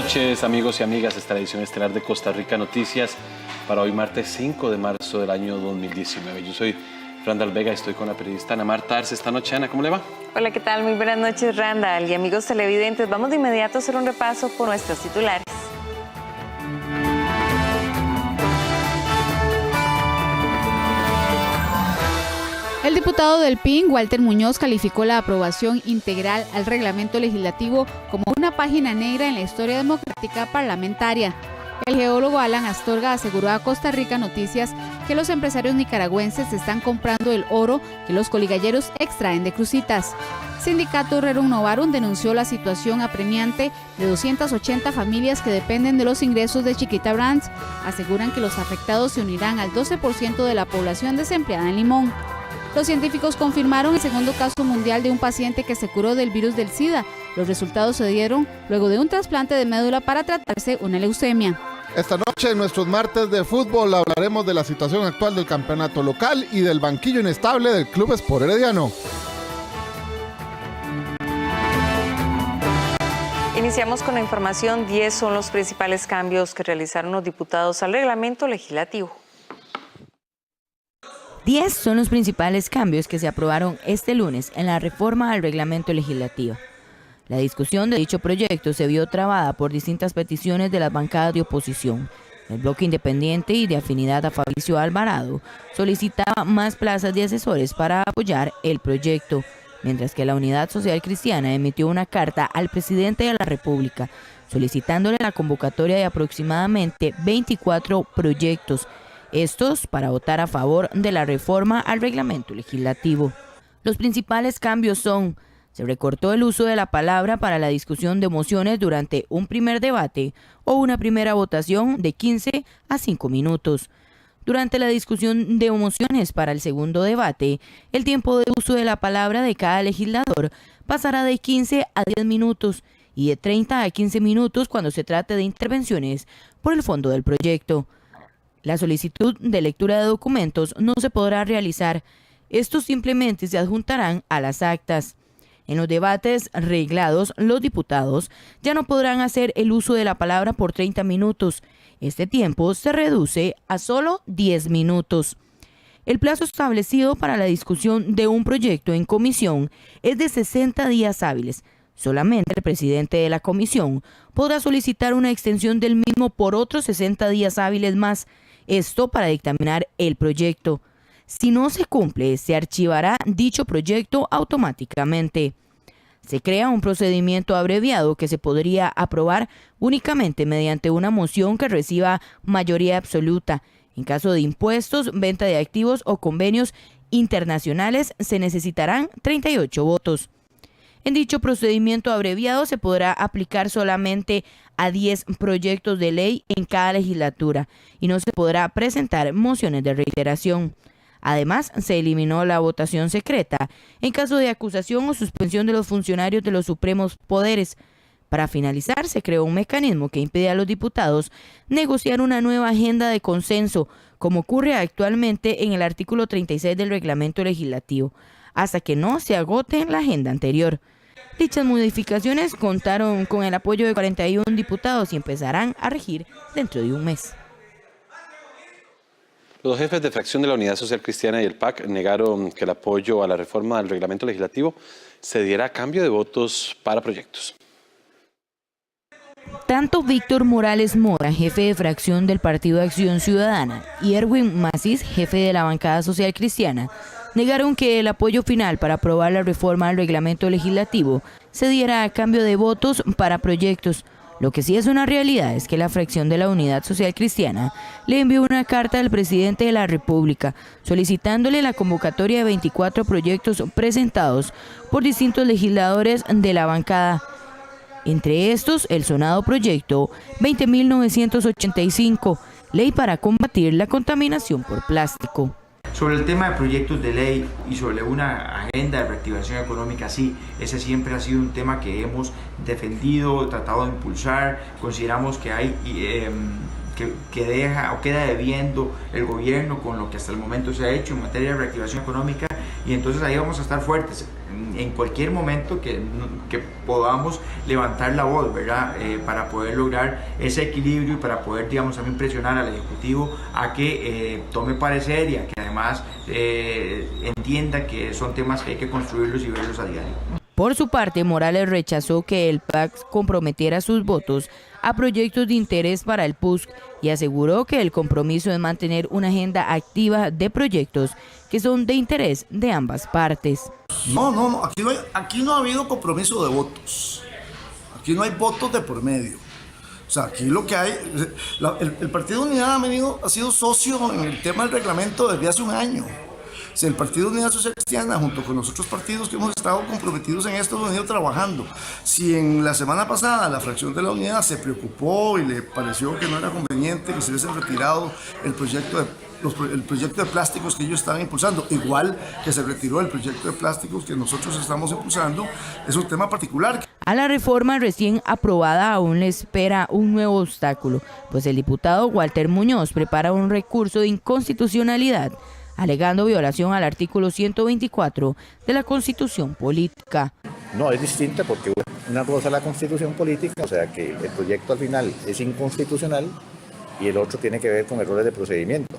noches, amigos y amigas. Esta es la edición estelar de Costa Rica Noticias para hoy, martes 5 de marzo del año 2019. Yo soy Randall Vega y estoy con la periodista Ana Marta Arce esta noche. Ana, ¿cómo le va? Hola, ¿qué tal? Muy buenas noches, Randall y amigos televidentes. Vamos de inmediato a hacer un repaso por nuestros titulares. El diputado del PIN, Walter Muñoz, calificó la aprobación integral al reglamento legislativo como una página negra en la historia democrática parlamentaria. El geólogo Alan Astorga aseguró a Costa Rica Noticias que los empresarios nicaragüenses están comprando el oro que los coligalleros extraen de Cruzitas. Sindicato Rerum Novarum denunció la situación apremiante de 280 familias que dependen de los ingresos de Chiquita Brands. Aseguran que los afectados se unirán al 12% de la población desempleada en Limón. Los científicos confirmaron el segundo caso mundial de un paciente que se curó del virus del SIDA. Los resultados se dieron luego de un trasplante de médula para tratarse una leucemia. Esta noche en nuestros martes de fútbol hablaremos de la situación actual del campeonato local y del banquillo inestable del Club Sport Herediano. Iniciamos con la información. 10 son los principales cambios que realizaron los diputados al reglamento legislativo. 10 son los principales cambios que se aprobaron este lunes en la reforma al reglamento legislativo. La discusión de dicho proyecto se vio trabada por distintas peticiones de las bancadas de oposición. El bloque independiente y de afinidad a Fabricio Alvarado solicitaba más plazas de asesores para apoyar el proyecto, mientras que la Unidad Social Cristiana emitió una carta al presidente de la República solicitándole la convocatoria de aproximadamente 24 proyectos, estos para votar a favor de la reforma al reglamento legislativo. Los principales cambios son: se recortó el uso de la palabra para la discusión de mociones durante un primer debate o una primera votación de 15 a 5 minutos. Durante la discusión de mociones para el segundo debate, el tiempo de uso de la palabra de cada legislador pasará de 15 a 10 minutos y de 30 a 15 minutos cuando se trate de intervenciones por el fondo del proyecto. La solicitud de lectura de documentos no se podrá realizar. Estos simplemente se adjuntarán a las actas. En los debates reglados, los diputados ya no podrán hacer el uso de la palabra por 30 minutos. Este tiempo se reduce a solo 10 minutos. El plazo establecido para la discusión de un proyecto en comisión es de 60 días hábiles. Solamente el presidente de la comisión podrá solicitar una extensión del mismo por otros 60 días hábiles más. Esto para dictaminar el proyecto. Si no se cumple, se archivará dicho proyecto automáticamente. Se crea un procedimiento abreviado que se podría aprobar únicamente mediante una moción que reciba mayoría absoluta. En caso de impuestos, venta de activos o convenios internacionales, se necesitarán 38 votos. En dicho procedimiento abreviado se podrá aplicar solamente a 10 proyectos de ley en cada legislatura y no se podrá presentar mociones de reiteración. Además, se eliminó la votación secreta en caso de acusación o suspensión de los funcionarios de los supremos poderes. Para finalizar, se creó un mecanismo que impide a los diputados negociar una nueva agenda de consenso, como ocurre actualmente en el artículo 36 del reglamento legislativo, hasta que no se agote la agenda anterior. Dichas modificaciones contaron con el apoyo de 41 diputados y empezarán a regir dentro de un mes. Los jefes de fracción de la Unidad Social Cristiana y el PAC negaron que el apoyo a la reforma del reglamento legislativo se diera a cambio de votos para proyectos. Tanto Víctor Morales Mora, jefe de fracción del Partido de Acción Ciudadana, y Erwin Macis, jefe de la bancada social cristiana, negaron que el apoyo final para aprobar la reforma al reglamento legislativo se diera a cambio de votos para proyectos. Lo que sí es una realidad es que la fracción de la Unidad Social Cristiana le envió una carta al presidente de la República solicitándole la convocatoria de 24 proyectos presentados por distintos legisladores de la bancada. Entre estos, el sonado proyecto 20.985, ley para combatir la contaminación por plástico. Sobre el tema de proyectos de ley y sobre una agenda de reactivación económica, sí, ese siempre ha sido un tema que hemos defendido, tratado de impulsar. Consideramos que que deja o queda debiendo el gobierno con lo que hasta el momento se ha hecho en materia de reactivación económica, y entonces ahí vamos a estar fuertes en cualquier momento que podamos levantar la voz, ¿verdad? Para poder lograr ese equilibrio y para poder, digamos, también presionar al Ejecutivo a que tome parecer y a que además entienda que son temas que hay que construirlos y verlos a diario. Por su parte, Morales rechazó que el PAC comprometiera sus votos a proyectos de interés para el PUSC y aseguró que el compromiso es mantener una agenda activa de proyectos que son de interés de ambas partes. No, aquí no ha habido compromiso de votos. Aquí no hay votos de por medio. O sea, aquí lo que hay, el Partido Unidad ha sido socio en el tema del reglamento desde hace un año. O sea, el Partido Unidad Social Cristiana, junto con los otros partidos que hemos estado comprometidos en esto, hemos venido trabajando. Si en la semana pasada la fracción de la Unidad se preocupó y le pareció que no era conveniente que se hubiesen retirado el proyecto de plásticos que ellos estaban impulsando, igual que se retiró el proyecto de plásticos que nosotros estamos impulsando, es un tema particular. A la reforma recién aprobada aún le espera un nuevo obstáculo, pues el diputado Walter Muñoz prepara un recurso de inconstitucionalidad, alegando violación al artículo 124 de la Constitución Política. No, es distinta porque una cosa es la Constitución Política, o sea que el proyecto al final es inconstitucional, y el otro tiene que ver con errores de procedimiento.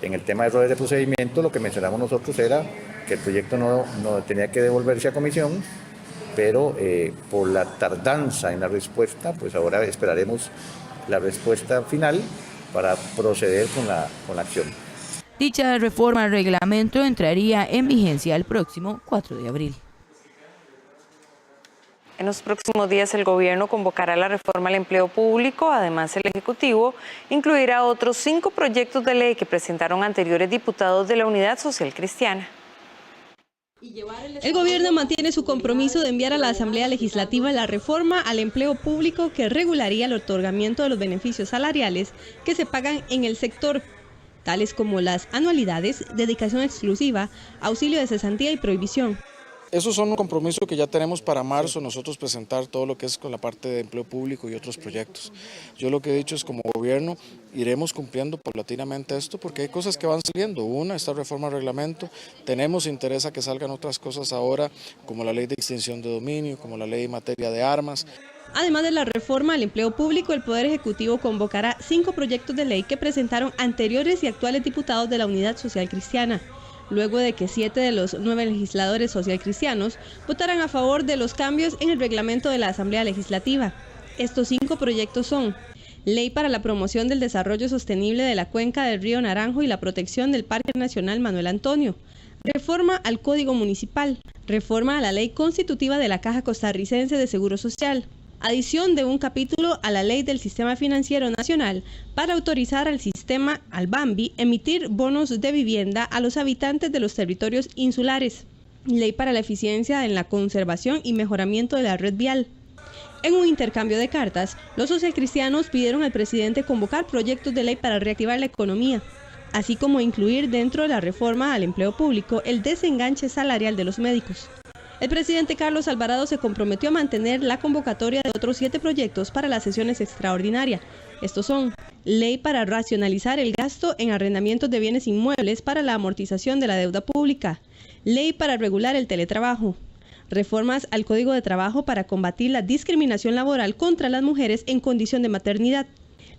En el tema de errores de procedimiento, lo que mencionamos nosotros era que el proyecto no tenía que devolverse a comisión, pero por la tardanza en la respuesta, pues ahora esperaremos la respuesta final para proceder con la acción. Dicha reforma al reglamento entraría en vigencia el próximo 4 de abril. En los próximos días el gobierno convocará la reforma al empleo público. Además, el Ejecutivo incluirá otros 5 proyectos de ley que presentaron anteriores diputados de la Unidad Social Cristiana. El gobierno mantiene su compromiso de enviar a la Asamblea Legislativa la reforma al empleo público que regularía el otorgamiento de los beneficios salariales que se pagan en el sector, tales como las anualidades, dedicación exclusiva, auxilio de cesantía y prohibición. Esos son un compromiso que ya tenemos para marzo, nosotros presentar todo lo que es con la parte de empleo público y otros proyectos. Yo lo que he dicho es, como gobierno, iremos cumpliendo paulatinamente esto porque hay cosas que van saliendo. Una, esta reforma al reglamento, tenemos interés a que salgan otras cosas ahora, como la ley de extinción de dominio, como la ley en materia de armas. Además de la reforma al empleo público, el Poder Ejecutivo convocará 5 proyectos de ley que presentaron anteriores y actuales diputados de la Unidad Social Cristiana, luego de que 7 de los 9 legisladores socialcristianos votaran a favor de los cambios en el reglamento de la Asamblea Legislativa. Estos 5 proyectos son: Ley para la promoción del desarrollo sostenible de la cuenca del río Naranjo y la protección del Parque Nacional Manuel Antonio, reforma al Código Municipal, reforma a la Ley Constitutiva de la Caja Costarricense de Seguro Social, adición de un capítulo a la Ley del Sistema Financiero Nacional para autorizar al BAMBI emitir bonos de vivienda a los habitantes de los territorios insulares, Ley para la eficiencia en la conservación y mejoramiento de la red vial. En un intercambio de cartas, los socialcristianos pidieron al presidente convocar proyectos de ley para reactivar la economía, así como incluir dentro de la reforma al empleo público el desenganche salarial de los médicos. El presidente Carlos Alvarado se comprometió a mantener la convocatoria de otros 7 proyectos para las sesiones extraordinarias. Estos son: Ley para racionalizar el gasto en arrendamientos de bienes inmuebles para la amortización de la deuda pública, Ley para regular el teletrabajo, reformas al Código de Trabajo para combatir la discriminación laboral contra las mujeres en condición de maternidad,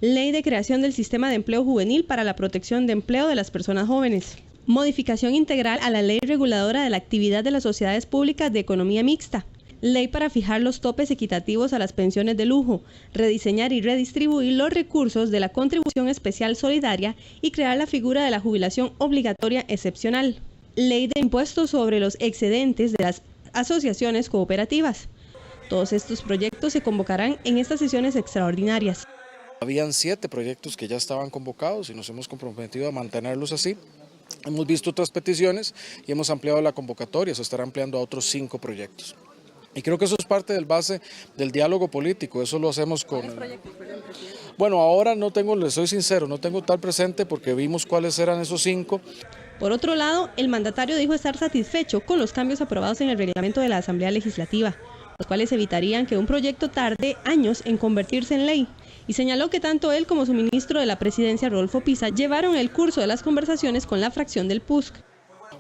Ley de creación del sistema de empleo juvenil para la protección de empleo de las personas jóvenes, modificación integral a la ley reguladora de la actividad de las sociedades públicas de economía mixta, ley para fijar los topes equitativos a las pensiones de lujo, rediseñar y redistribuir los recursos de la contribución especial solidaria y crear la figura de la jubilación obligatoria excepcional, ley de impuestos sobre los excedentes de las asociaciones cooperativas. Todos estos proyectos se convocarán en estas sesiones extraordinarias. Habían 7 proyectos que ya estaban convocados y nos hemos comprometido a mantenerlos así. Hemos visto otras peticiones y hemos ampliado la convocatoria, se estará ampliando a otros 5 proyectos. Y creo que eso es parte del base del diálogo político, eso lo hacemos con... ¿Cuáles proyectos, presidente? Bueno, ahora no tengo, les soy sincero, no tengo tal presente porque vimos cuáles eran esos 5. Por otro lado, el mandatario dijo estar satisfecho con los cambios aprobados en el reglamento de la Asamblea Legislativa, los cuales evitarían que un proyecto tarde años en convertirse en ley, y señaló que tanto él como su ministro de la Presidencia, Rodolfo Pisa, llevaron el curso de las conversaciones con la fracción del PUSC.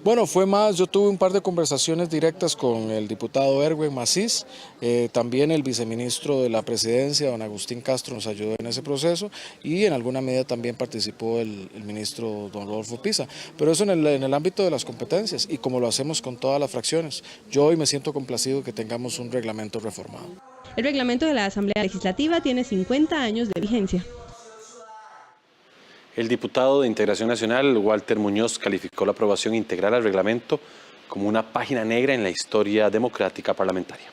Bueno, fue más, yo tuve un par de conversaciones directas con el diputado Erwin Macís, también el viceministro de la Presidencia, don Agustín Castro, nos ayudó en ese proceso y en alguna medida también participó el ministro don Rodolfo Pisa, pero eso en el ámbito de las competencias y como lo hacemos con todas las fracciones. Yo hoy me siento complacido que tengamos un reglamento reformado. El reglamento de la Asamblea Legislativa tiene 50 años de vigencia. El diputado de Integración Nacional, Walter Muñoz, calificó la aprobación integral al reglamento como una página negra en la historia democrática parlamentaria.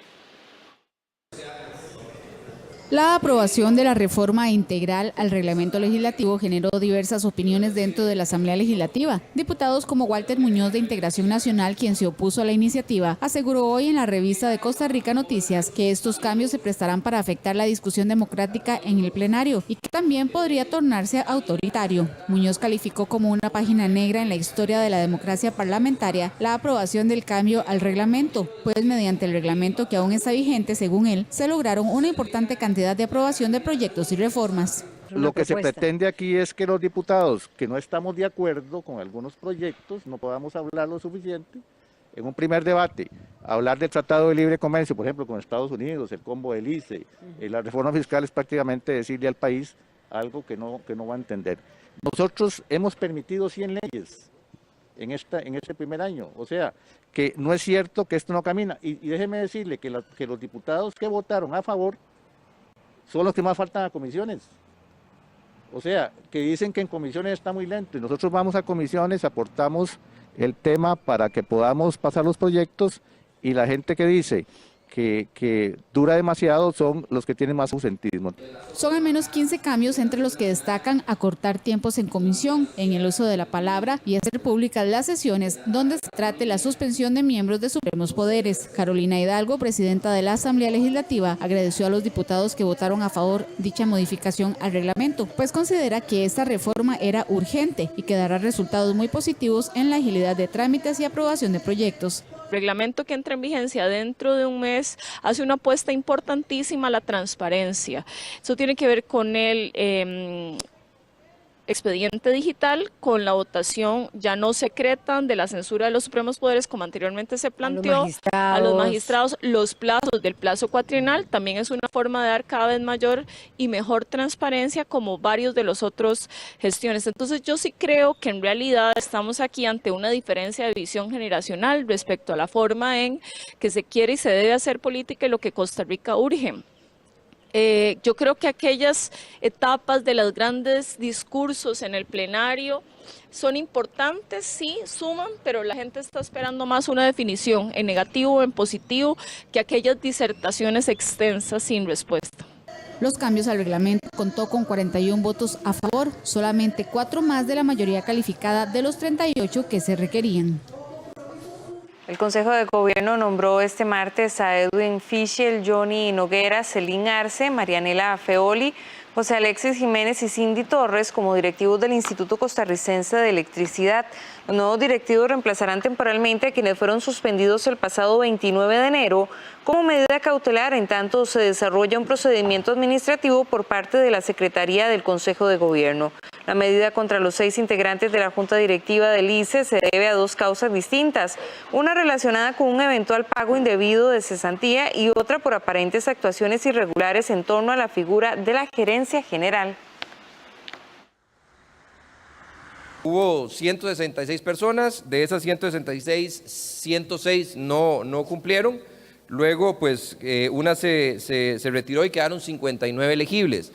La aprobación de la reforma integral al reglamento legislativo generó diversas opiniones dentro de la Asamblea Legislativa. Diputados como Walter Muñoz de Integración Nacional, quien se opuso a la iniciativa, aseguró hoy en la revista de Costa Rica Noticias que estos cambios se prestarán para afectar la discusión democrática en el plenario y que también podría tornarse autoritario. Muñoz calificó como una página negra en la historia de la democracia parlamentaria la aprobación del cambio al reglamento, pues mediante el reglamento que aún está vigente, según él, se lograron una importante cantidad de aprobación de proyectos y reformas. Lo que se pretende aquí es que los diputados que no estamos de acuerdo con algunos proyectos no podamos hablar lo suficiente en un primer debate, hablar del Tratado de Libre Comercio, por ejemplo, con Estados Unidos, el combo del ICE, la reforma fiscal es prácticamente decirle al país algo que no va a entender. Nosotros hemos permitido 100 leyes en este primer año, o sea, que no es cierto que esto no camina. Y déjeme decirle que los diputados que votaron a favor son los que más faltan a comisiones. O sea, que dicen que en comisiones está muy lento y nosotros vamos a comisiones, aportamos el tema para que podamos pasar los proyectos y la gente que dice que dura demasiado son los que tienen más ausentismo. Son al menos 15 cambios entre los que destacan acortar tiempos en comisión, en el uso de la palabra y hacer públicas las sesiones donde se trate la suspensión de miembros de supremos poderes. Carolina Hidalgo, presidenta de la Asamblea Legislativa, agradeció a los diputados que votaron a favor dicha modificación al reglamento, pues considera que esta reforma era urgente y que dará resultados muy positivos en la agilidad de trámites y aprobación de proyectos. Reglamento que entra en vigencia dentro de un mes hace una apuesta importantísima a la transparencia. Eso tiene que ver con el expediente digital, con la votación ya no secreta de la censura de los supremos poderes como anteriormente se planteó, a los magistrados, los plazos del plazo cuatrienal, también es una forma de dar cada vez mayor y mejor transparencia como varios de los otros gestiones. Entonces yo sí creo que en realidad estamos aquí ante una diferencia de visión generacional respecto a la forma en que se quiere y se debe hacer política y lo que Costa Rica urge. Yo creo que aquellas etapas de los grandes discursos en el plenario son importantes, sí, suman, pero la gente está esperando más una definición en negativo o en positivo que aquellas disertaciones extensas sin respuesta. Los cambios al reglamento contó con 41 votos a favor, solamente 4 más de la mayoría calificada de los 38 que se requerían. El Consejo de Gobierno nombró este martes a Edwin Fischel, Johnny Noguera, Celín Arce, Marianela Feoli, José Alexis Jiménez y Cindy Torres como directivos del Instituto Costarricense de Electricidad. Los nuevos directivos reemplazarán temporalmente a quienes fueron suspendidos el pasado 29 de enero como medida cautelar, en tanto se desarrolla un procedimiento administrativo por parte de la Secretaría del Consejo de Gobierno. La medida contra los 6 integrantes de la Junta Directiva del ICE se debe a 2 causas distintas, una relacionada con un eventual pago indebido de cesantía y otra por aparentes actuaciones irregulares en torno a la figura de la gerencia general. Hubo 166 personas, de esas 166, 106 no cumplieron, luego pues una se retiró y quedaron 59 elegibles.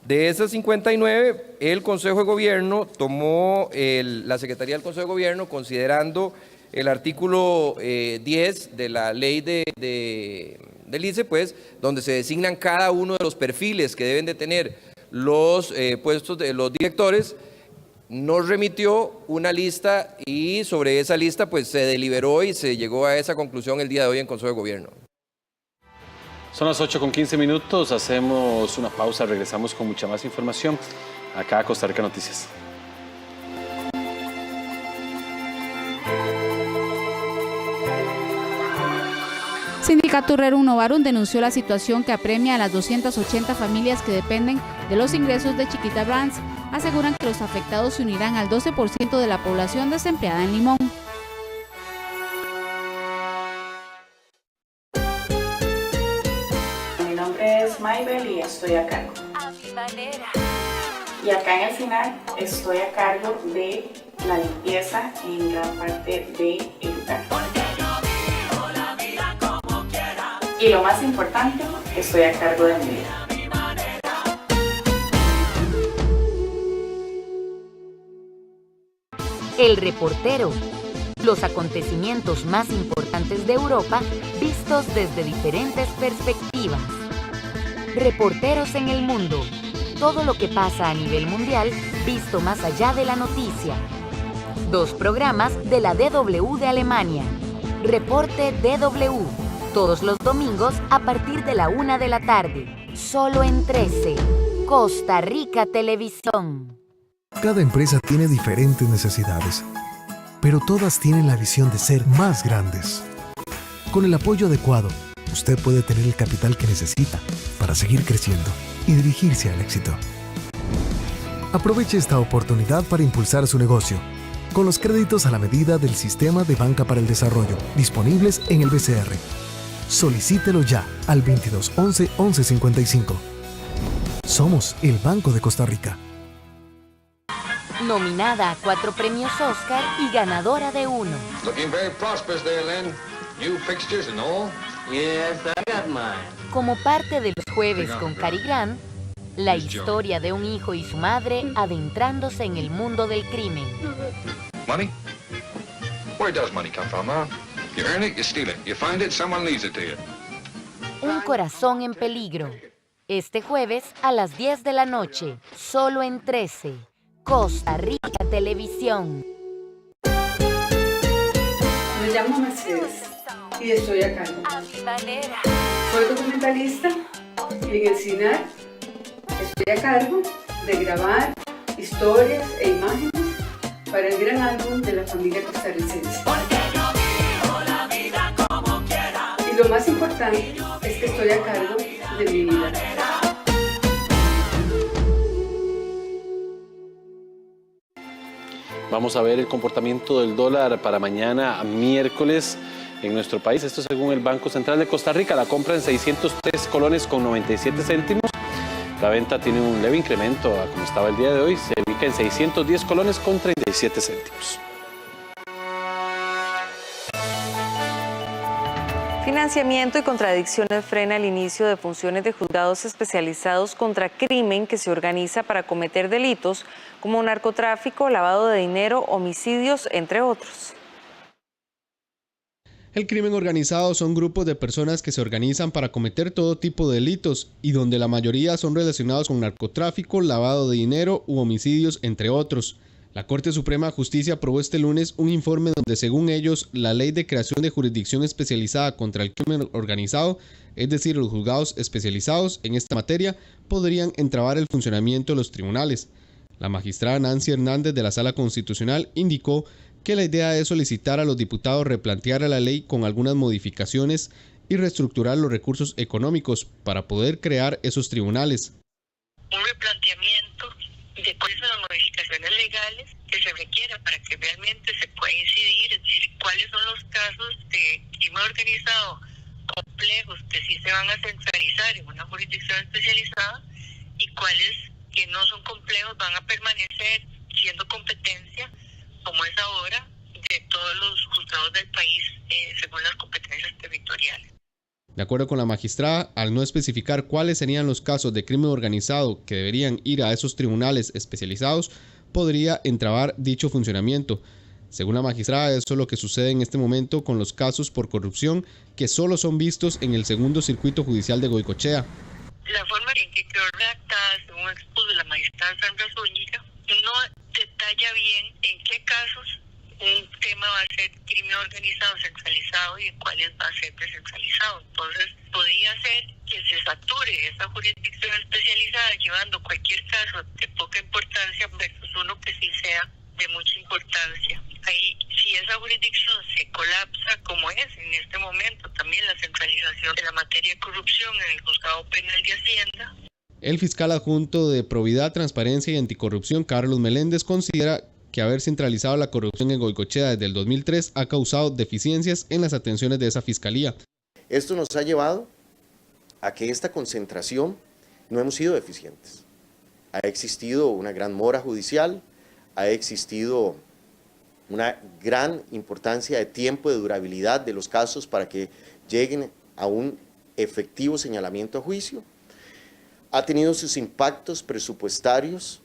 De esas 59, el Consejo de Gobierno tomó, la Secretaría del Consejo de Gobierno, considerando el artículo 10 de la ley del ICE, pues, donde se designan cada uno de los perfiles que deben de tener los puestos de los directores, nos remitió una lista y sobre esa lista pues se deliberó y se llegó a esa conclusión el día de hoy en Consejo de Gobierno. Son las 8:15, hacemos una pausa, regresamos con mucha más información acá a Costa Rica Noticias. Sindicato Rerum Novarum denunció la situación que apremia a las 280 familias que dependen de los ingresos de Chiquita Brands. Aseguran que los afectados se unirán al 12% de la población desempleada en Limón. Mi nombre es Maybel y estoy a cargo. Y acá en el final estoy a cargo de la limpieza en gran parte del lugar. Y lo más importante, estoy a cargo de mi vida. El reportero. Los acontecimientos más importantes de Europa vistos desde diferentes perspectivas. Reporteros en el mundo. Todo lo que pasa a nivel mundial visto más allá de la noticia. 2 programas de la DW de Alemania. Reporte DW. Todos los domingos a partir de la 1 de la tarde. Solo en 13. Costa Rica Televisión. Cada empresa tiene diferentes necesidades, pero todas tienen la visión de ser más grandes. Con el apoyo adecuado, usted puede tener el capital que necesita para seguir creciendo y dirigirse al éxito. Aproveche esta oportunidad para impulsar su negocio, con los créditos a la medida del Sistema de Banca para el Desarrollo, disponibles en el BCR. Solicítelo ya al 2211 1155. Somos el Banco de Costa Rica. Nominada a 4 premios Oscar y ganadora de 1. Looking very prosperous there, Len. New fixtures and all. Yes, I got mine. Como parte de los jueves con Cary Grant, la historia de un hijo y su madre adentrándose en el mundo del crimen. Money? Where does money come from, huh? You earn it, you steal it. You find it, someone leaves it to you. Un corazón en peligro. Este jueves a las 10 de la noche, solo en 13. Costa Rica Televisión. Me llamo Mercedes y estoy a cargo. Soy documentalista y en el CINAR estoy a cargo de grabar historias e imágenes para el gran álbum de la familia costarricense. Y lo más importante es que estoy a cargo de mi vida. Vamos a ver el comportamiento del dólar para mañana miércoles en nuestro país. Esto según el Banco Central de Costa Rica. La compra en 603 colones con 97 céntimos. La venta tiene un leve incremento a como estaba el día de hoy. Se ubica en 610 colones con 37 céntimos. Financiamiento y contradicciones frena el inicio de funciones de juzgados especializados contra crimen que se organiza para cometer delitos como narcotráfico, lavado de dinero, homicidios, entre otros. El crimen organizado son grupos de personas que se organizan para cometer todo tipo de delitos y donde la mayoría son relacionados con narcotráfico, lavado de dinero u homicidios, entre otros. La Corte Suprema de Justicia aprobó este lunes un informe donde, según ellos, la ley de creación de jurisdicción especializada contra el crimen organizado, es decir, los juzgados especializados en esta materia, podrían entrabar el funcionamiento de los tribunales. La magistrada Nancy Hernández de la Sala Constitucional indicó que la idea es solicitar a los diputados replantear la ley con algunas modificaciones y reestructurar los recursos económicos para poder crear esos tribunales. Un replanteamiento de cuáles son las modificaciones legales que se requieran para que realmente se pueda incidir, es decir, cuáles son los casos de crimen organizado complejos que sí se van a centralizar en una jurisdicción especializada y cuáles que no son complejos van a permanecer siendo competencia, como es ahora, de todos los juzgados del país según las competencias territoriales. De acuerdo con la magistrada, al no especificar cuáles serían los casos de crimen organizado que deberían ir a esos tribunales especializados, podría entrabar dicho funcionamiento. Según la magistrada, eso es lo que sucede en este momento con los casos por corrupción que solo son vistos en el segundo circuito judicial de Goicoechea. La forma en que quedó redactada, según expuso la magistrada Sandra Zúñiga, no detalla bien en qué casos un tema va a ser crimen organizado centralizado y en cuáles va a ser descentralizado. Entonces, podría ser que se sature esa jurisdicción especializada llevando cualquier caso de poca importancia versus uno que sí sea de mucha importancia. Ahí, si esa jurisdicción se colapsa, como es en este momento también la centralización de la materia de corrupción en el Juzgado Penal de Hacienda. El fiscal adjunto de Probidad, Transparencia y Anticorrupción, Carlos Meléndez, considera que haber centralizado la corrupción en Goicoechea desde el 2003 ha causado deficiencias en las atenciones de esa fiscalía. Esto nos ha llevado a que esta concentración no hemos sido eficientes. Ha existido una gran mora judicial, ha existido una gran importancia de tiempo de durabilidad de los casos para que lleguen a un efectivo señalamiento a juicio. Ha tenido sus impactos presupuestarios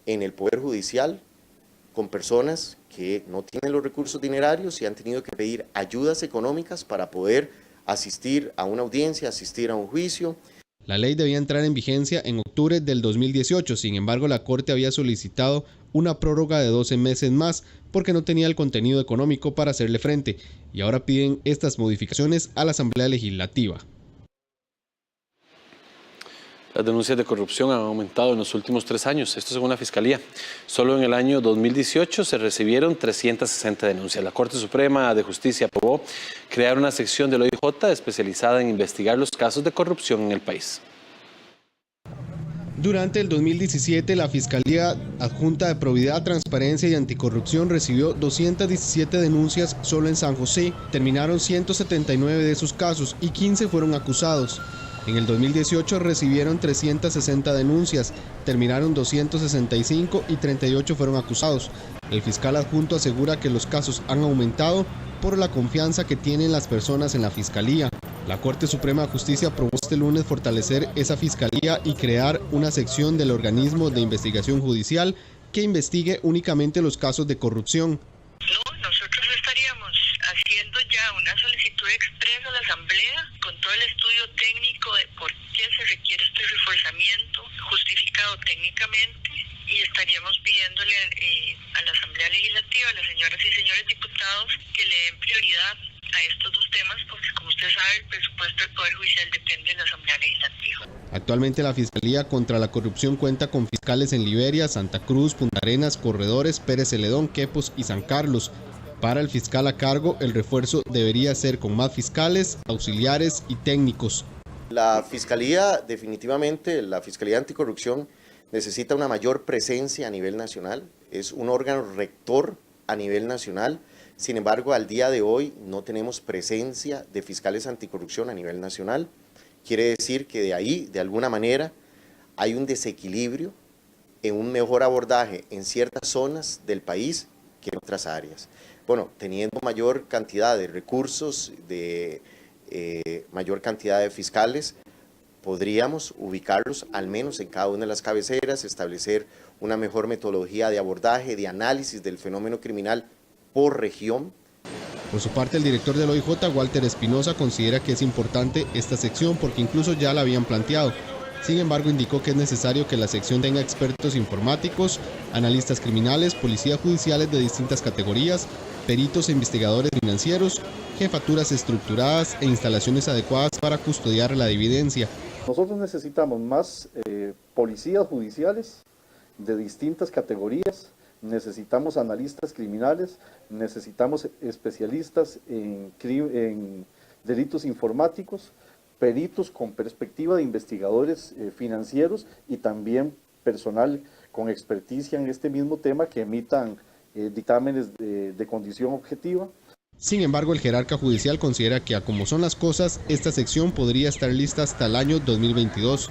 en el Poder Judicial, con personas que no tienen los recursos dinerarios y han tenido que pedir ayudas económicas para poder asistir a una audiencia, asistir a un juicio. La ley debía entrar en vigencia en octubre del 2018, sin embargo la Corte había solicitado una prórroga de 12 meses más porque no tenía el contenido económico para hacerle frente, y ahora piden estas modificaciones a la Asamblea Legislativa. Las denuncias de corrupción han aumentado en los últimos 3 años, esto según la Fiscalía. Solo en el año 2018 se recibieron 360 denuncias. La Corte Suprema de Justicia aprobó crear una sección del OIJ especializada en investigar los casos de corrupción en el país. Durante el 2017, la Fiscalía Adjunta de Probidad, Transparencia y Anticorrupción recibió 217 denuncias solo en San José. Terminaron 179 de esos casos y 15 fueron acusados. En el 2018 recibieron 360 denuncias, terminaron 265 y 38 fueron acusados. El fiscal adjunto asegura que los casos han aumentado por la confianza que tienen las personas en la Fiscalía. La Corte Suprema de Justicia aprobó este lunes fortalecer esa Fiscalía y crear una sección del organismo de investigación judicial que investigue únicamente los casos de corrupción. Nosotros estaríamos haciendo ya una solicitud expresa a la Asamblea con todo el estudio técnico de por qué se requiere este reforzamiento justificado técnicamente, y estaríamos pidiéndole a la Asamblea Legislativa, a las señoras y señores diputados, que le den prioridad a estos dos temas, porque como usted sabe, el presupuesto del Poder Judicial depende de la Asamblea Legislativa. Actualmente la Fiscalía contra la Corrupción cuenta con fiscales en Liberia, Santa Cruz, Punta Arenas, Corredores, Pérez Celedón, Quepos y San Carlos. Para el fiscal a cargo, el refuerzo debería ser con más fiscales, auxiliares y técnicos. La Fiscalía, definitivamente, la Fiscalía Anticorrupción necesita una mayor presencia a nivel nacional. Es un órgano rector a nivel nacional. Sin embargo, al día de hoy no tenemos presencia de fiscales anticorrupción a nivel nacional. Quiere decir que de ahí, de alguna manera, hay un desequilibrio en un mejor abordaje en ciertas zonas del país que en otras áreas. Bueno, teniendo mayor cantidad de recursos, mayor cantidad de fiscales, podríamos ubicarlos al menos en cada una de las cabeceras, establecer una mejor metodología de abordaje, de análisis del fenómeno criminal por región. Por su parte, el director del OIJ, Walter Espinosa, considera que es importante esta sección porque incluso ya la habían planteado. Sin embargo, indicó que es necesario que la sección tenga expertos informáticos, analistas criminales, policías judiciales de distintas categorías, peritos e investigadores financieros, jefaturas estructuradas e instalaciones adecuadas para custodiar la evidencia. Nosotros necesitamos más policías judiciales de distintas categorías, necesitamos analistas criminales, necesitamos especialistas en delitos informáticos, peritos con perspectiva de investigadores financieros y también personal con experticia en este mismo tema que emitan dictámenes de condición objetiva. Sin embargo, el jerarca judicial considera que, a como son las cosas, esta sección podría estar lista hasta el año 2022.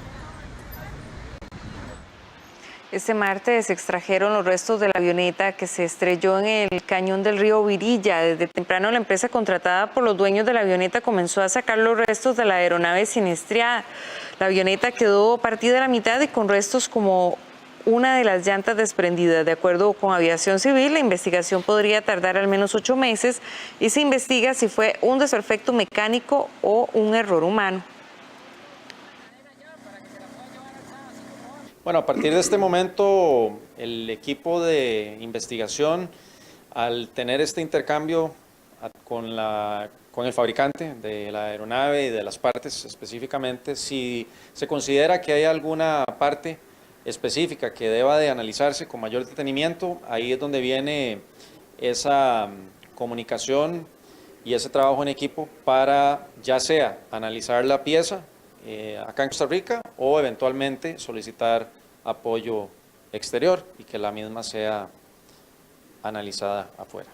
Este martes se extrajeron los restos de la avioneta que se estrelló en el cañón del río Virilla. Desde temprano la empresa contratada por los dueños de la avioneta comenzó a sacar los restos de la aeronave siniestrada. La avioneta quedó partida a la mitad y con restos como una de las llantas desprendidas. De acuerdo con Aviación Civil, la investigación podría tardar al menos 8 meses y se investiga si fue un desperfecto mecánico o un error humano. Bueno, a partir de este momento, el equipo de investigación, al tener este intercambio con el fabricante de la aeronave y de las partes específicamente, si se considera que hay alguna parte específica que deba de analizarse con mayor detenimiento, ahí es donde viene esa comunicación y ese trabajo en equipo para ya sea analizar la pieza acá en Costa Rica o eventualmente solicitar apoyo exterior y que la misma sea analizada afuera.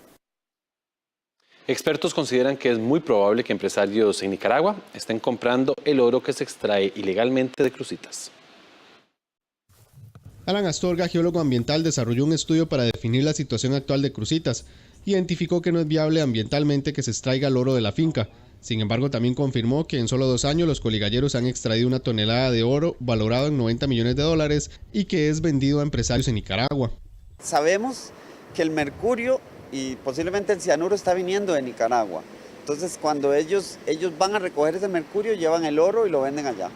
Expertos consideran que es muy probable que empresarios en Nicaragua estén comprando el oro que se extrae ilegalmente de Cruzitas. Alan Astorga, geólogo ambiental, desarrolló un estudio para definir la situación actual de Cruzitas. Identificó que no es viable ambientalmente que se extraiga el oro de la finca. Sin embargo, también confirmó que en solo 2 años los coligalleros han extraído 1 tonelada de oro valorado en $90 millones y que es vendido a empresarios en Nicaragua. Sabemos que el mercurio y posiblemente el cianuro está viniendo de Nicaragua. Entonces, cuando ellos van a recoger ese mercurio, llevan el oro y lo venden allá.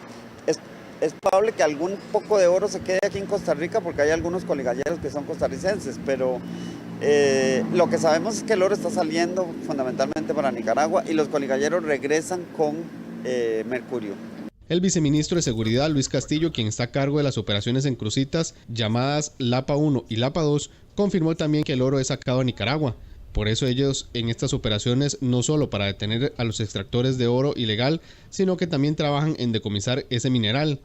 Es probable que algún poco de oro se quede aquí en Costa Rica porque hay algunos coligalleros que son costarricenses, pero lo que sabemos es que el oro está saliendo fundamentalmente para Nicaragua y los coligalleros regresan con mercurio. El viceministro de Seguridad, Luis Castillo, quien está a cargo de las operaciones en Cruzitas, llamadas Lapa 1 y Lapa 2, confirmó también que el oro es sacado a Nicaragua. Por eso ellos en estas operaciones no solo para detener a los extractores de oro ilegal, sino que también trabajan en decomisar ese mineral.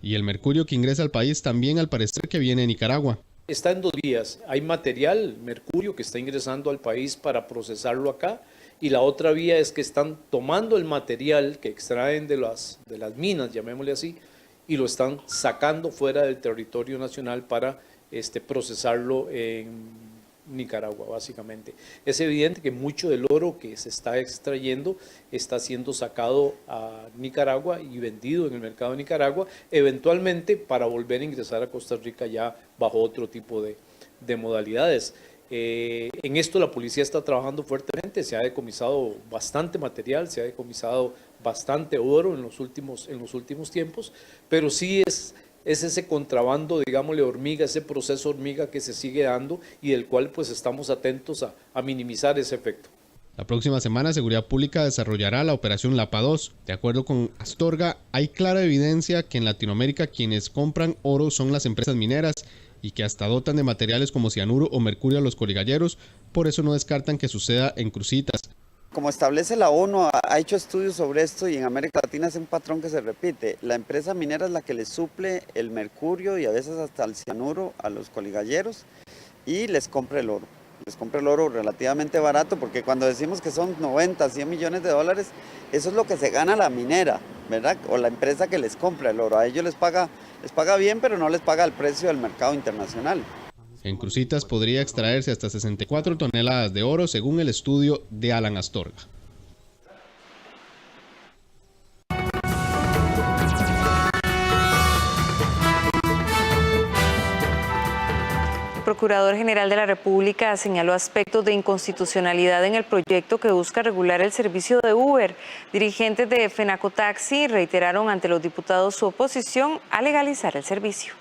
Y el mercurio que ingresa al país también al parecer que viene de Nicaragua. Está en 2 vías. Hay material, mercurio, que está ingresando al país para procesarlo acá. Y la otra vía es que están tomando el material que extraen de las minas, llamémosle así, y lo están sacando fuera del territorio nacional para procesarlo en Nicaragua, básicamente. Es evidente que mucho del oro que se está extrayendo está siendo sacado a Nicaragua y vendido en el mercado de Nicaragua, eventualmente para volver a ingresar a Costa Rica ya bajo otro tipo de modalidades. En esto la policía está trabajando fuertemente, se ha decomisado bastante material, se ha decomisado bastante oro en los últimos tiempos, pero sí es ese contrabando, digámosle hormiga, ese proceso hormiga que se sigue dando y del cual pues estamos atentos a minimizar ese efecto. La próxima semana Seguridad Pública desarrollará la operación Lapa 2. De acuerdo con Astorga, hay clara evidencia que en Latinoamérica quienes compran oro son las empresas mineras y que hasta dotan de materiales como cianuro o mercurio a los coligalleros, por eso no descartan que suceda en Cruzitas. Como establece la ONU, ha hecho estudios sobre esto y en América Latina es un patrón que se repite. La empresa minera es la que les suple el mercurio y a veces hasta el cianuro a los coligalleros y les compra el oro. Les compra el oro relativamente barato porque cuando decimos que son 90, 100 millones de dólares, eso es lo que se gana la minera, ¿verdad? O la empresa que les compra el oro. A ellos les paga bien, pero no les paga el precio del mercado internacional. En Cruzitas podría extraerse hasta 64 toneladas de oro según el estudio de Alan Astorga. El Procurador General de la República señaló aspectos de inconstitucionalidad en el proyecto que busca regular el servicio de Uber. Dirigentes de Fenacotaxi reiteraron ante los diputados su oposición a legalizar el servicio.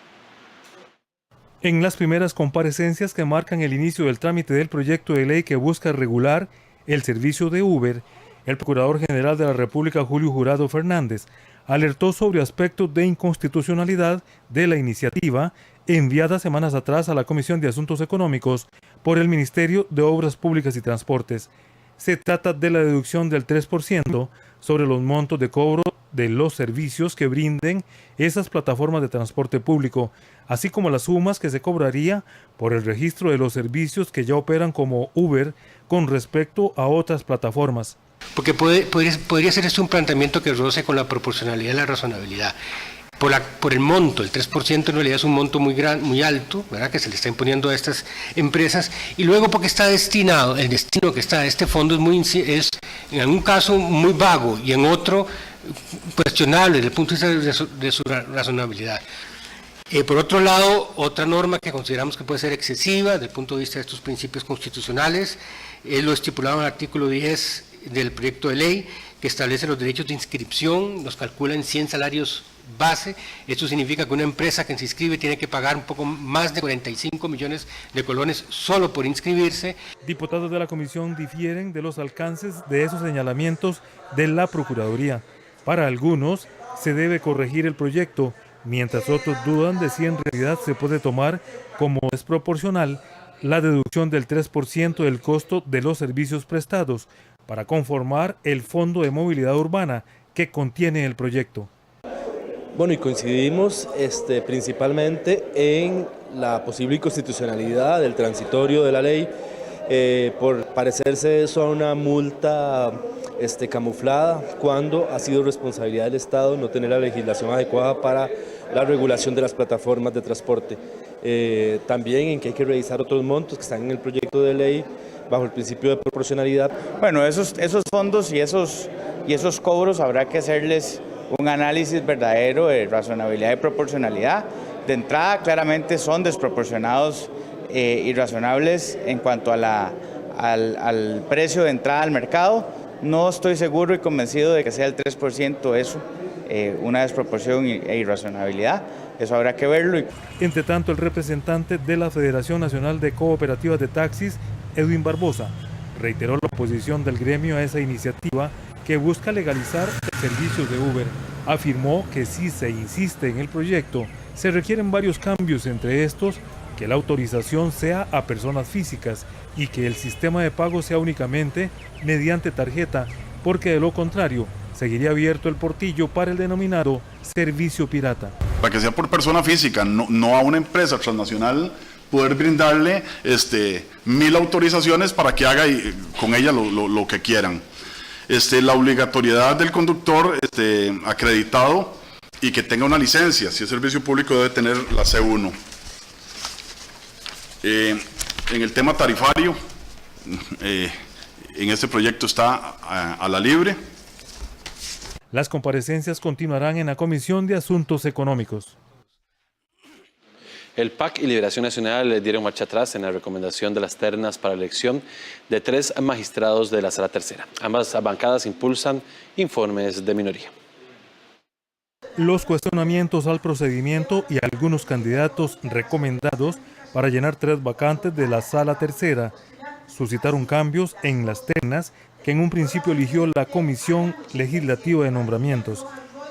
En las primeras comparecencias que marcan el inicio del trámite del proyecto de ley que busca regular el servicio de Uber, el Procurador General de la República, Julio Jurado Fernández, alertó sobre aspectos de inconstitucionalidad de la iniciativa enviada semanas atrás a la Comisión de Asuntos Económicos por el Ministerio de Obras Públicas y Transportes. Se trata de la deducción del 3% sobre los montos de cobro de los servicios que brinden esas plataformas de transporte público, así como las sumas que se cobraría por el registro de los servicios que ya operan como Uber con respecto a otras plataformas. Porque podría ser esto un planteamiento que roce con la proporcionalidad y la razonabilidad. Por el monto, el 3% en realidad es un monto muy alto, ¿verdad?, que se le está imponiendo a estas empresas, y luego porque está destinado, el destino que está de este fondo es en algún caso muy vago y en otro cuestionable desde el punto de vista de su razonabilidad. Por otro lado, otra norma que consideramos que puede ser excesiva desde el punto de vista de estos principios constitucionales es lo estipulado en el artículo 10 del proyecto de ley, que establece los derechos de inscripción, los calcula en 100 salarios base. Esto significa que una empresa que se inscribe tiene que pagar un poco más de 45 millones de colones solo por inscribirse. Diputados de la comisión difieren de los alcances de esos señalamientos de la Procuraduría. Para algunos se debe corregir el proyecto, mientras otros dudan de si en realidad se puede tomar como desproporcional la deducción del 3% del costo de los servicios prestados para conformar el Fondo de Movilidad Urbana que contiene el proyecto. Bueno, y coincidimos principalmente en la posible inconstitucionalidad del transitorio de la ley, por parecerse eso a una multa camuflada, cuando ha sido responsabilidad del Estado no tener la legislación adecuada para la regulación de las plataformas de transporte. También en que hay que revisar otros montos que están en el proyecto de ley bajo el principio de proporcionalidad. Bueno, esos fondos y esos cobros habrá que hacerles un análisis verdadero de razonabilidad y proporcionalidad. De entrada, claramente son desproporcionados y razonables en cuanto a al precio de entrada al mercado. No estoy seguro y convencido de que sea el 3% eso, una desproporción e irrazonabilidad. Eso habrá que verlo. Entre tanto, el representante de la Federación Nacional de Cooperativas de Taxis, Edwin Barbosa, reiteró la oposición del gremio a esa iniciativa que busca legalizar el servicio de Uber. Afirmó que si se insiste en el proyecto, se requieren varios cambios, entre estos, que la autorización sea a personas físicas y que el sistema de pago sea únicamente mediante tarjeta, porque de lo contrario, seguiría abierto el portillo para el denominado servicio pirata. Para que sea por persona física, no a una empresa transnacional poder brindarle 1000 autorizaciones para que haga con ella lo que quieran. La obligatoriedad del conductor acreditado y que tenga una licencia, si es servicio público debe tener la C1. En el tema tarifario, en este proyecto está a la libre. Las comparecencias continuarán en la Comisión de Asuntos Económicos. El PAC y Liberación Nacional le dieron marcha atrás en la recomendación de las ternas para la elección de 3 magistrados de la Sala Tercera. Ambas bancadas impulsan informes de minoría. Los cuestionamientos al procedimiento y algunos candidatos recomendados para llenar 3 vacantes de la Sala Tercera suscitaron cambios en las ternas que en un principio eligió la Comisión Legislativa de Nombramientos.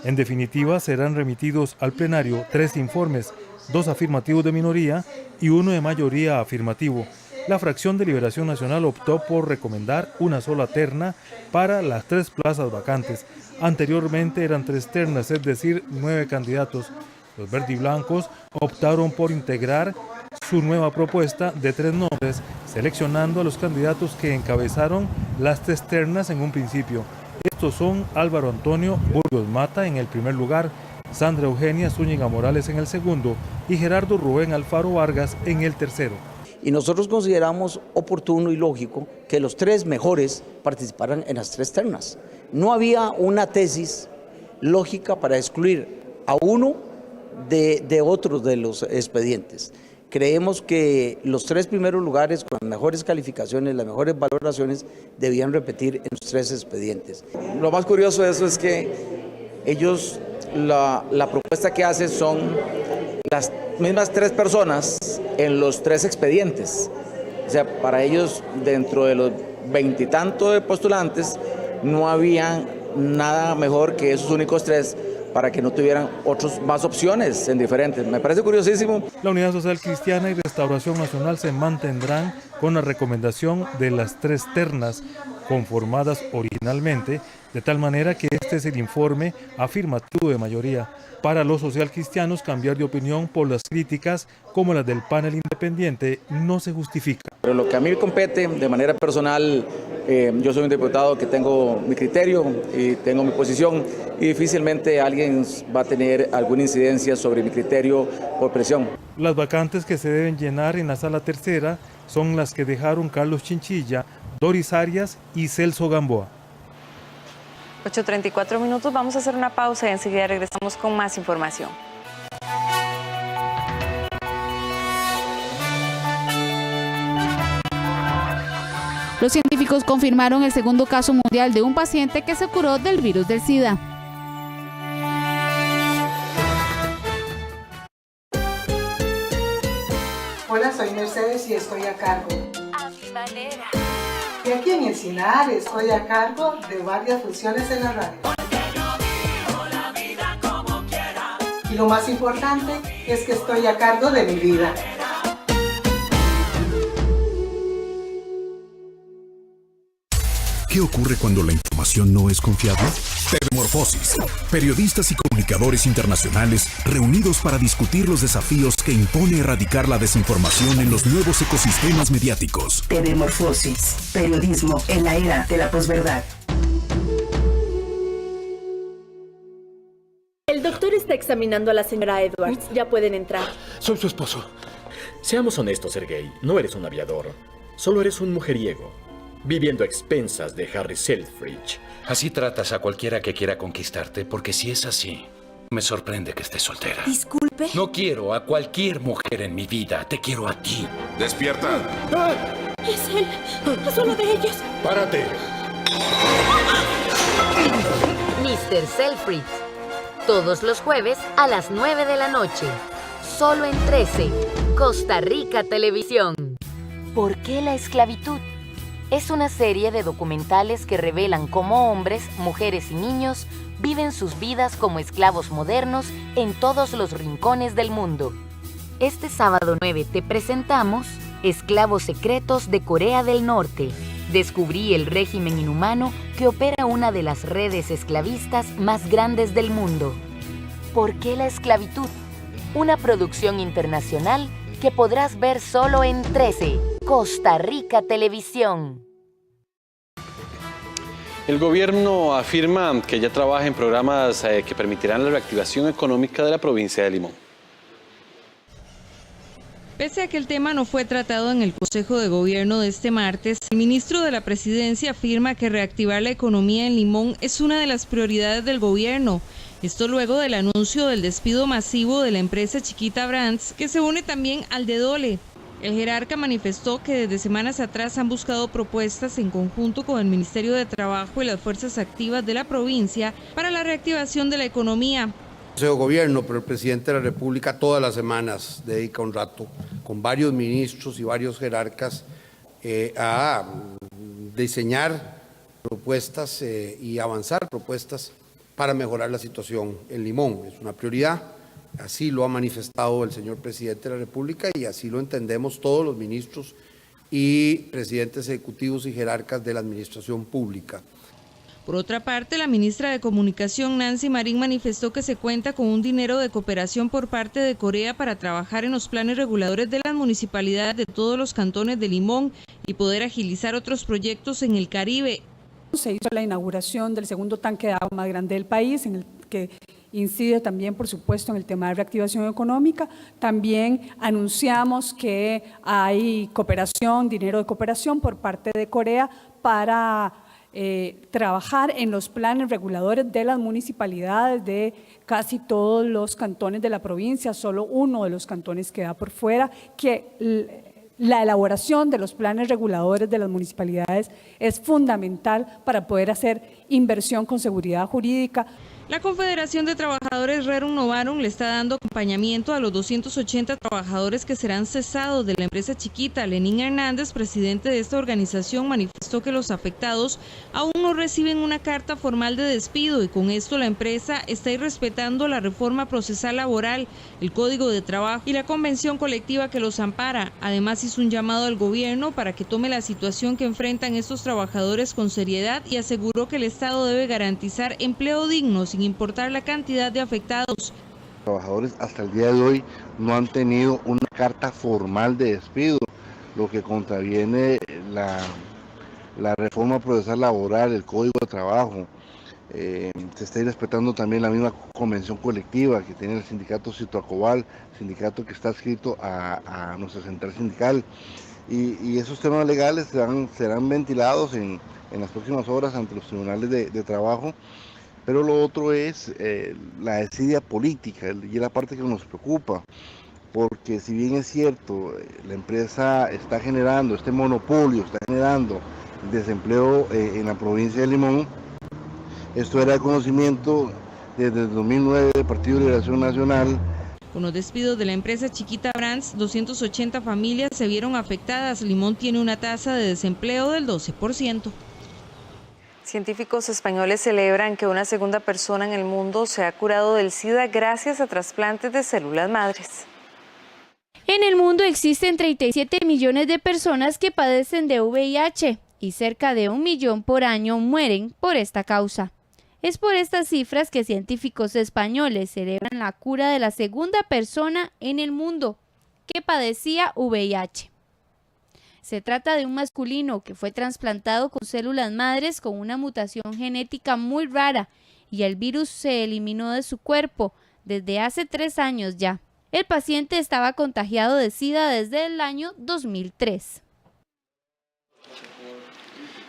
En definitiva, serán remitidos al plenario 3 informes, 2 afirmativos de minoría y 1 de mayoría afirmativo. La fracción de Liberación Nacional optó por recomendar una sola terna para las 3 plazas vacantes. Anteriormente eran 3 ternas, es decir, 9 candidatos. Los verdiblancos optaron por integrar su nueva propuesta de 3 nombres, seleccionando a los candidatos que encabezaron las 3 ternas en un principio. Estos son Álvaro Antonio Burgos Mata en el primer lugar, Sandra Eugenia Zúñiga Morales en el segundo y Gerardo Rubén Alfaro Vargas en el tercero. Y nosotros consideramos oportuno y lógico que los 3 mejores participaran en las 3 ternas. No había una tesis lógica para excluir a uno de otros de los expedientes. Creemos que los 3 primeros lugares con las mejores calificaciones, las mejores valoraciones, debían repetir en los 3 expedientes. Lo más curioso de eso es que ellos, la propuesta que hacen son las mismas 3 personas en los 3 expedientes. O sea, para ellos, dentro de los 20 y tantos de postulantes, no había nada mejor que esos únicos 3 para que no tuvieran más opciones en diferentes. Me parece curiosísimo. La Unidad Social Cristiana y Restauración Nacional se mantendrán con la recomendación de las 3 ternas conformadas originalmente, de tal manera que este es el informe afirmativo de mayoría. Para los socialcristianos, cambiar de opinión por las críticas como las del panel independiente no se justifica. Pero lo que a mí me compete de manera personal, yo soy un diputado que tengo mi criterio y tengo mi posición y difícilmente alguien va a tener alguna incidencia sobre mi criterio por presión. Las vacantes que se deben llenar en la Sala Tercera son las que dejaron Carlos Chinchilla, Doris Arias y Celso Gamboa. 8:34 minutos, vamos a hacer una pausa y enseguida regresamos con más información. Los científicos confirmaron el segundo caso mundial de un paciente que se curó del virus del SIDA. Hola, soy Mercedes y estoy a cargo. A mi manera. Y aquí en Encinar estoy a cargo de varias funciones en la radio. Y lo más importante es que estoy a cargo de mi vida. ¿Qué ocurre cuando la información no es confiable? Telemorfosis. Periodistas y comunicadores internacionales reunidos para discutir los desafíos que impone erradicar la desinformación en los nuevos ecosistemas mediáticos. Telemorfosis. Periodismo en la era de la posverdad. El doctor está examinando a la señora Edwards. Ya pueden entrar. Soy su esposo. Seamos honestos, Sergei. No eres un aviador. Solo eres un mujeriego, viviendo a expensas de Harry Selfridge. Así tratas a cualquiera que quiera conquistarte, porque si es así, me sorprende que estés soltera. Disculpe. No quiero a cualquier mujer en mi vida, te quiero a ti. ¡Despierta! Es él. Es uno de ellos. ¡Párate! Mr. Selfridge. Todos los jueves a las 9 de la noche. Solo en 13. Costa Rica Televisión. ¿Por qué la esclavitud? Es una serie de documentales que revelan cómo hombres, mujeres y niños viven sus vidas como esclavos modernos en todos los rincones del mundo. Este sábado 9 te presentamos Esclavos Secretos de Corea del Norte. Descubrí el régimen inhumano que opera una de las redes esclavistas más grandes del mundo. ¿Por qué la esclavitud? Una producción internacional que podrás ver solo en 13, Costa Rica Televisión. El gobierno afirma que ya trabaja en programas que permitirán la reactivación económica de la provincia de Limón. Pese a que el tema no fue tratado en el Consejo de Gobierno de este martes, el ministro de la Presidencia afirma que reactivar la economía en Limón es una de las prioridades del gobierno. Esto luego del anuncio del despido masivo de la empresa Chiquita Brands, que se une también al de Dole. El jerarca manifestó que desde semanas atrás han buscado propuestas en conjunto con el Ministerio de Trabajo y las fuerzas activas de la provincia para la reactivación de la economía. Consejo de Gobierno, pero el presidente de la República todas las semanas dedica un rato con varios ministros y varios jerarcas a diseñar propuestas y avanzar propuestas para mejorar la situación en Limón. Es una prioridad, así lo ha manifestado el señor presidente de la República y así lo entendemos todos los ministros y presidentes ejecutivos y jerarcas de la administración pública. Por otra parte, la ministra de Comunicación, Nancy Marín, manifestó que se cuenta con un dinero de cooperación por parte de Corea para trabajar en los planes reguladores de las municipalidades de todos los cantones de Limón y poder agilizar otros proyectos en el Caribe. Se hizo la inauguración del segundo tanque de agua más grande del país, en el que incide también, por supuesto, en el tema de reactivación económica. También anunciamos que hay cooperación, dinero de cooperación por parte de Corea para trabajar en los planes reguladores de las municipalidades de casi todos los cantones de la provincia. Solo uno de los cantones queda por fuera, que la elaboración de los planes reguladores de las municipalidades es fundamental para poder hacer inversión con seguridad jurídica. La Confederación de Trabajadores Rerum Novarum le está dando acompañamiento a los 280 trabajadores que serán cesados de la empresa Chiquita. Lenín Hernández, presidente de esta organización, manifestó que los afectados aún no reciben una carta formal de despido y con esto la empresa está irrespetando la reforma procesal laboral, el Código de Trabajo y la convención colectiva que los ampara. Además, hizo un llamado al gobierno para que tome la situación que enfrentan estos trabajadores con seriedad y aseguró que el Estado debe garantizar empleo digno sin importar la cantidad de afectados. Los trabajadores hasta el día de hoy no han tenido una carta formal de despido, lo que contraviene la reforma procesal laboral, el Código de Trabajo. Se está respetando también la misma convención colectiva que tiene el sindicato Citroacobal, sindicato que está adscrito a nuestra central sindical. Y esos temas legales serán ventilados en las próximas horas ante los tribunales de trabajo. Pero lo otro es la desidia política y es la parte que nos preocupa, porque si bien es cierto, la empresa está generando, este monopolio está generando desempleo en la provincia de Limón, esto era de conocimiento desde el 2009 del Partido de Liberación Nacional. Con los despidos de la empresa Chiquita Brands, 280 familias se vieron afectadas. Limón tiene una tasa de desempleo del 12%. Científicos españoles celebran que una segunda persona en el mundo se ha curado del SIDA gracias a trasplantes de células madres. En el mundo existen 37 millones de personas que padecen de VIH. y cerca de 1 millón por año mueren por esta causa. Es por estas cifras que científicos españoles celebran la cura de la segunda persona en el mundo que padecía VIH. Se trata de un masculino que fue trasplantado con células madres con una mutación genética muy rara y el virus se eliminó de su cuerpo desde hace 3 años ya. El paciente estaba contagiado de SIDA desde el año 2003.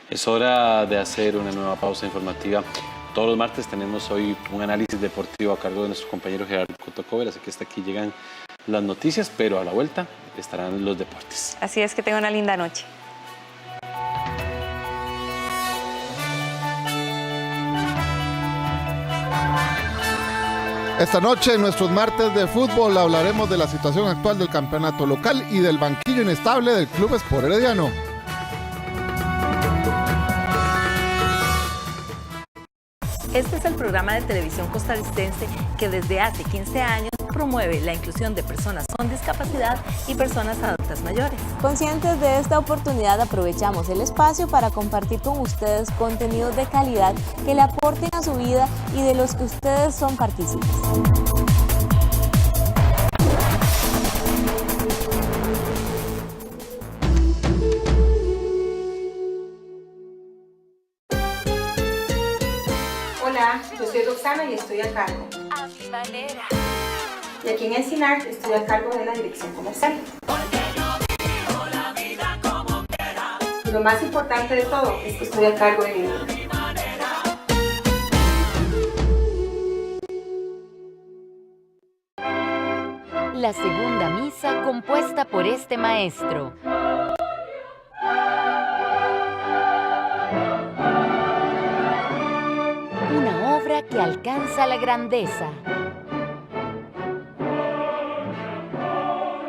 Es hora de hacer una nueva pausa informativa. Todos los martes tenemos hoy un análisis deportivo a cargo de nuestro compañero Gerardo Cotocover, así que hasta aquí llegan las noticias, pero a la vuelta estarán los deportes. Así es, que tenga una linda noche. Esta noche en nuestros martes de fútbol hablaremos de la situación actual del campeonato local y del banquillo inestable del Club Sport Herediano. Este es el programa de televisión costarricense que desde hace 15 años promueve la inclusión de personas con discapacidad y personas adultas mayores. Conscientes de esta oportunidad, aprovechamos el espacio para compartir con ustedes contenidos de calidad que le aporten a su vida y de los que ustedes son partícipes. Hola, yo soy Roxana y estoy a cargo. Y aquí en Encinar estoy a cargo de la dirección comercial. Y lo más importante de todo es que estoy a cargo de mi vida. La segunda misa compuesta por este maestro. Una obra que alcanza la grandeza.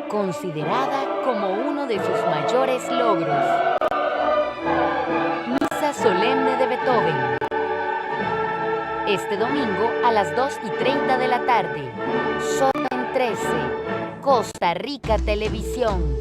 Considerada como uno de sus mayores logros. Misa solemne de Beethoven. Este domingo a las 2:30 de la tarde. Solo en 13. Costa Rica Televisión.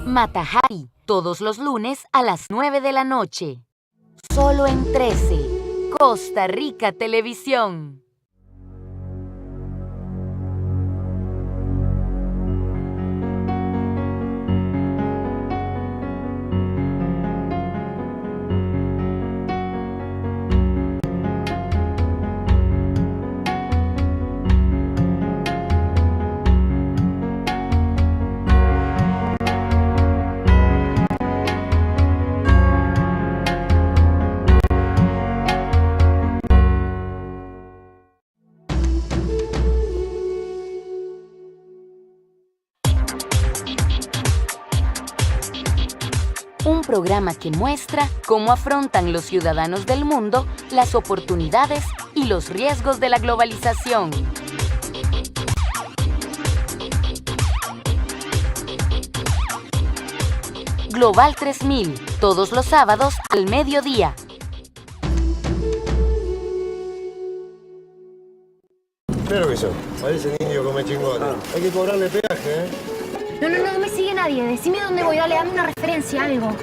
Mata Hari, todos los lunes a las 9 de la noche. Solo en 13. Costa Rica Televisión. Un programa que muestra cómo afrontan los ciudadanos del mundo las oportunidades y los riesgos de la globalización. Global 3000, todos los sábados al mediodía. Claro que son. Parece niño come chingones. Hay que cobrarle peaje, ¿eh? No me sigue nadie. Decime dónde voy, dale, dame una referencia, algo.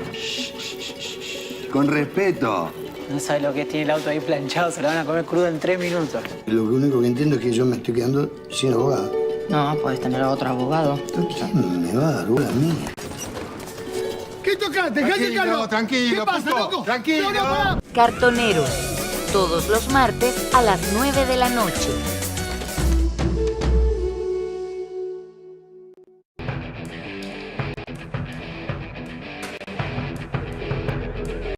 Con respeto. No sabe lo que tiene el auto ahí planchado, se lo van a comer crudo en 3 minutos. Lo único que entiendo es que yo me estoy quedando sin abogado. No, podés tener a otro abogado. ¿Quién me va a dar bola mía? ¿Qué toca? para! ¡Dejate el carro! Tranquilo, ¿qué pasa, loco? Tranquilo. Cartoneros, todos los martes a las 9 de la noche.